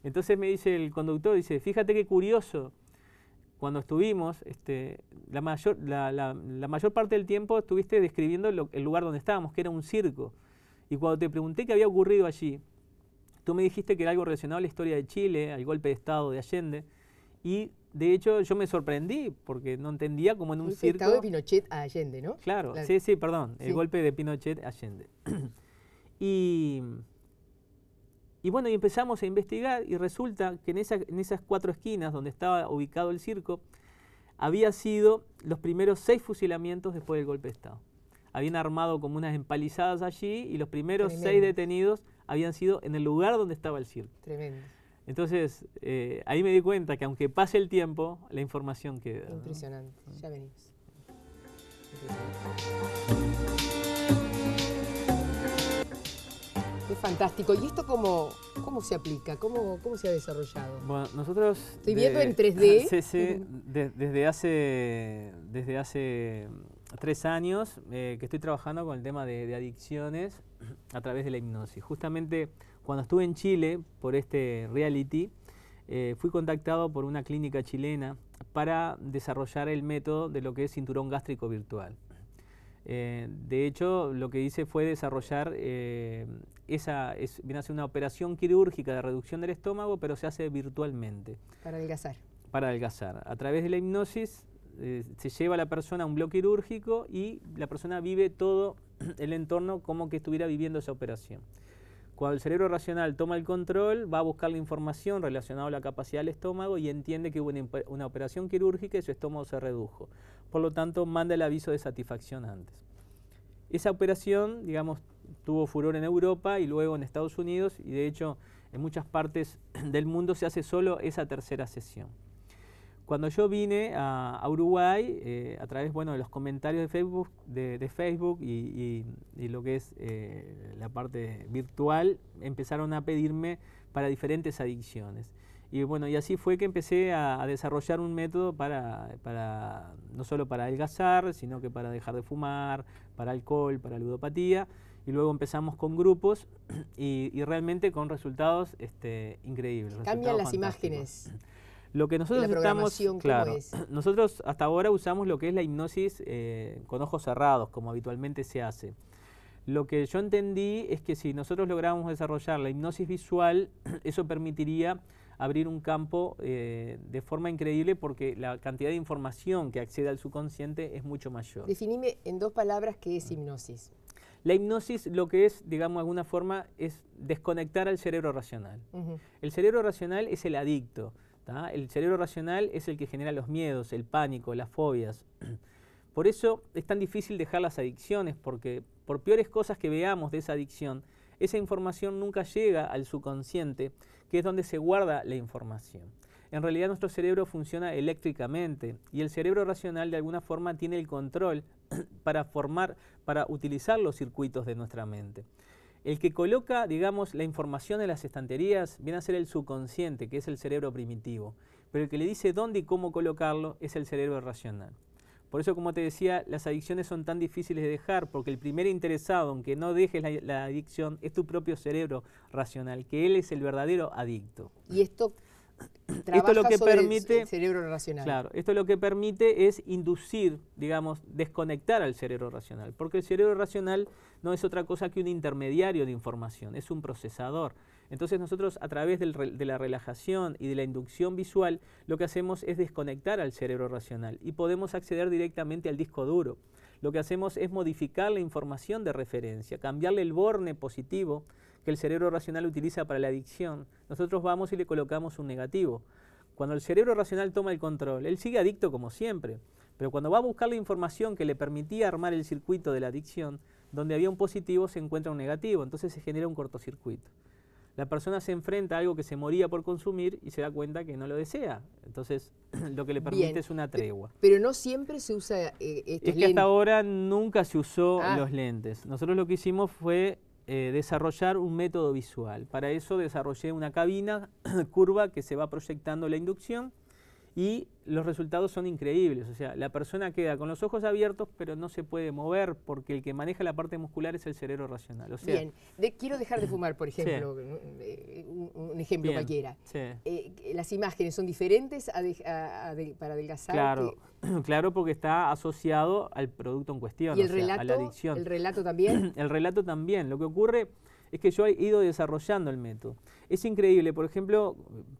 Entonces me dice el conductor, dice, fíjate qué curioso, cuando estuvimos, la mayor parte del tiempo estuviste describiendo el lugar donde estábamos, que era un circo. Y cuando te pregunté qué había ocurrido allí, tú me dijiste que era algo relacionado a la historia de Chile, al golpe de Estado de Allende, y de hecho yo me sorprendí, porque no entendía cómo en un circo... El Estado de Pinochet a Allende, ¿no? Claro, perdón, el golpe de Pinochet a Allende. Y bueno, y empezamos a investigar y resulta que en esas 4 esquinas donde estaba ubicado el circo, había sido los primeros 6 fusilamientos después del golpe de Estado. Habían armado como unas empalizadas allí y los primeros 6 detenidos habían sido en el lugar donde estaba el circo. Tremendo. Entonces, ahí me di cuenta que aunque pase el tiempo, la información queda. Impresionante, ¿no? Ya venimos. Es fantástico. ¿Y esto cómo se aplica? ¿Cómo se ha desarrollado? Bueno, nosotros... Estoy viendo en 3D. Sí, desde hace 3 años que estoy trabajando con el tema de adicciones a través de la hipnosis. Justamente cuando estuve en Chile por este reality, fui contactado por una clínica chilena para desarrollar el método de lo que es cinturón gástrico virtual. De hecho, lo que hice fue desarrollar, viene a ser una operación quirúrgica de reducción del estómago, pero se hace virtualmente. Para adelgazar. Para adelgazar. A través de la hipnosis se lleva a la persona a un bloque quirúrgico y la persona vive todo el entorno como que estuviera viviendo esa operación. Cuando el cerebro racional toma el control, va a buscar la información relacionada a la capacidad del estómago y entiende que hubo una operación quirúrgica y su estómago se redujo. Por lo tanto, manda el aviso de satisfacción antes. Esa operación, digamos, tuvo furor en Europa y luego en Estados Unidos y de hecho en muchas partes del mundo se hace solo esa tercera sesión. Cuando yo vine a Uruguay, a través de los comentarios de Facebook y lo que es la parte virtual, empezaron a pedirme para diferentes adicciones. Y bueno, y así fue que empecé a desarrollar un método para no solo para adelgazar, sino que para dejar de fumar, para alcohol, para ludopatía. Y luego empezamos con grupos y realmente con resultados increíbles. Cambian las imágenes. Lo que nosotros nosotros hasta ahora usamos lo que es la hipnosis con ojos cerrados, como habitualmente se hace. Lo que yo entendí es que si nosotros logramos desarrollar la hipnosis visual, eso permitiría abrir un campo de forma increíble porque la cantidad de información que accede al subconsciente es mucho mayor. Definime en 2 palabras qué es hipnosis. La hipnosis lo que es, digamos de alguna forma, es desconectar al cerebro racional. El cerebro racional es el adicto, ¿tá? El cerebro racional es el que genera los miedos, el pánico, las fobias. Por eso es tan difícil dejar las adicciones, porque por peores cosas que veamos de esa adicción, esa información nunca llega al subconsciente, que es donde se guarda la información. En realidad nuestro cerebro funciona eléctricamente y el cerebro racional de alguna forma tiene el control para utilizar los circuitos de nuestra mente. El que coloca, digamos, la información en las estanterías viene a ser el subconsciente, que es el cerebro primitivo, pero el que le dice dónde y cómo colocarlo es el cerebro racional. Por eso, como te decía, las adicciones son tan difíciles de dejar, porque el primer interesado en que no dejes la adicción es tu propio cerebro racional, que él es el verdadero adicto. Y esto trabaja lo que sobre permite, el cerebro racional. Claro, esto lo que permite es inducir, digamos, desconectar al cerebro racional, porque el cerebro racional no es otra cosa que un intermediario de información, es un procesador. Entonces nosotros a través de la relajación y de la inducción visual lo que hacemos es desconectar al cerebro racional y podemos acceder directamente al disco duro. Lo que hacemos es modificar la información de referencia, cambiarle el borne positivo que el cerebro racional utiliza para la adicción. Nosotros vamos y le colocamos un negativo. Cuando el cerebro racional toma el control, él sigue adicto como siempre, pero cuando va a buscar la información que le permitía armar el circuito de la adicción, donde había un positivo se encuentra un negativo, entonces se genera un cortocircuito. La persona se enfrenta a algo que se moría por consumir y se da cuenta que no lo desea. Entonces, lo que le permite es una tregua. Pero no siempre se usa estos lentes. Es que hasta ahora nunca se usó los lentes. Nosotros lo que hicimos fue desarrollar un método visual. Para eso desarrollé una cabina curva que se va proyectando la inducción y los resultados son increíbles. O sea, la persona queda con los ojos abiertos, pero no se puede mover porque el que maneja la parte muscular es el cerebro racional. O sea, bien, quiero dejar de fumar, por ejemplo, un ejemplo cualquiera. ¿Las imágenes son diferentes para adelgazar? Claro, claro, porque está asociado al producto en cuestión, ¿Y el relato, a la adicción. ¿El relato también? El relato también. Lo que ocurre es que yo he ido desarrollando el método. Es increíble, por ejemplo,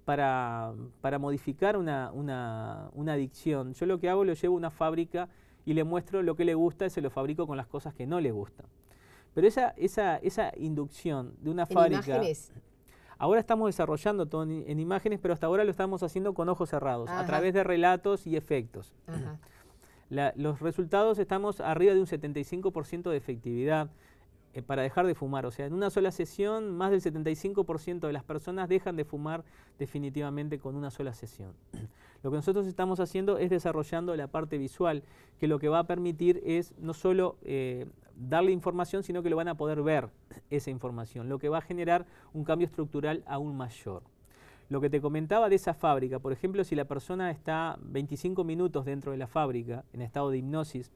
para modificar una adicción, yo lo que hago, lo llevo a una fábrica y le muestro lo que le gusta y se lo fabrico con las cosas que no le gustan. Pero esa inducción de una fábrica... ¿Imágenes? Ahora estamos desarrollando todo en imágenes, pero hasta ahora lo estamos haciendo con ojos cerrados, a través de relatos y efectos. Los resultados estamos arriba de un 75% de efectividad para dejar de fumar. O sea, en una sola sesión, más del 75% de las personas dejan de fumar definitivamente con una sola sesión. Lo que nosotros estamos haciendo es desarrollando la parte visual, que lo que va a permitir es no solo darle información, sino que lo van a poder ver esa información, lo que va a generar un cambio estructural aún mayor. Lo que te comentaba de esa fábrica, por ejemplo, si la persona está 25 minutos dentro de la fábrica, en estado de hipnosis,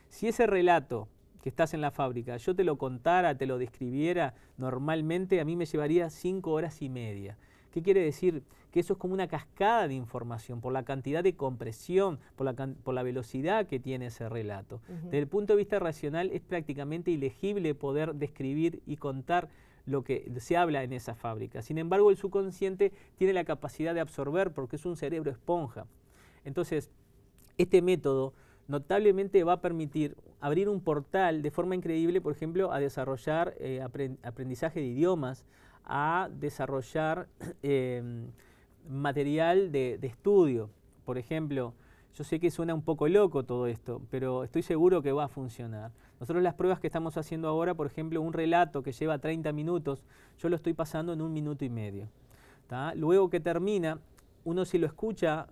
si ese relato que estás en la fábrica, yo te lo contara, te lo describiera normalmente, a mí me llevaría 5 horas y media. ¿Qué quiere decir? Que eso es como una cascada de información por la cantidad de compresión, por la velocidad que tiene ese relato. Desde el punto de vista racional es prácticamente ilegible poder describir y contar lo que se habla en esa fábrica. Sin embargo, el subconsciente tiene la capacidad de absorber porque es un cerebro esponja. Entonces, este método notablemente va a permitir abrir un portal de forma increíble, por ejemplo, a desarrollar aprendizaje de idiomas, a desarrollar material de estudio. Por ejemplo, yo sé que suena un poco loco todo esto, pero estoy seguro que va a funcionar. Nosotros las pruebas que estamos haciendo ahora, por ejemplo, un relato que lleva 30 minutos, yo lo estoy pasando en 1 minuto y medio. ¿Tá? Luego que termina, uno si lo escucha,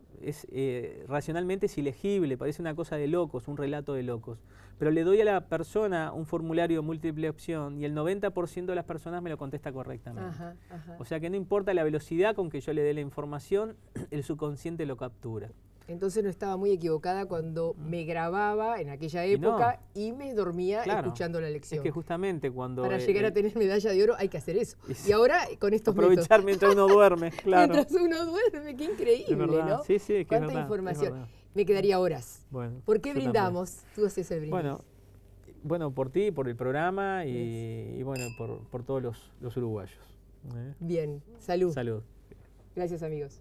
racionalmente es ilegible, parece una cosa de locos, un relato de locos. Pero le doy a la persona un formulario múltiple opción y el 90% de las personas me lo contesta correctamente. O sea que no importa la velocidad con que yo le dé la información, el subconsciente lo captura. Entonces no estaba muy equivocada cuando me grababa en aquella época y me dormía escuchando la lección. Es que justamente cuando... Para llegar a tener medalla de oro hay que hacer eso. Y ahora con estos aprovechar mientras uno duerme, claro. Mientras uno duerme, qué increíble, ¿no? Sí, sí, cuánta información. Me quedaría horas. Bueno, ¿Por qué brindamos? Tú haces el brindis. Bueno, bueno, por ti, por el programa y bueno, por todos los uruguayos. Bien, salud. Salud. Gracias, amigos.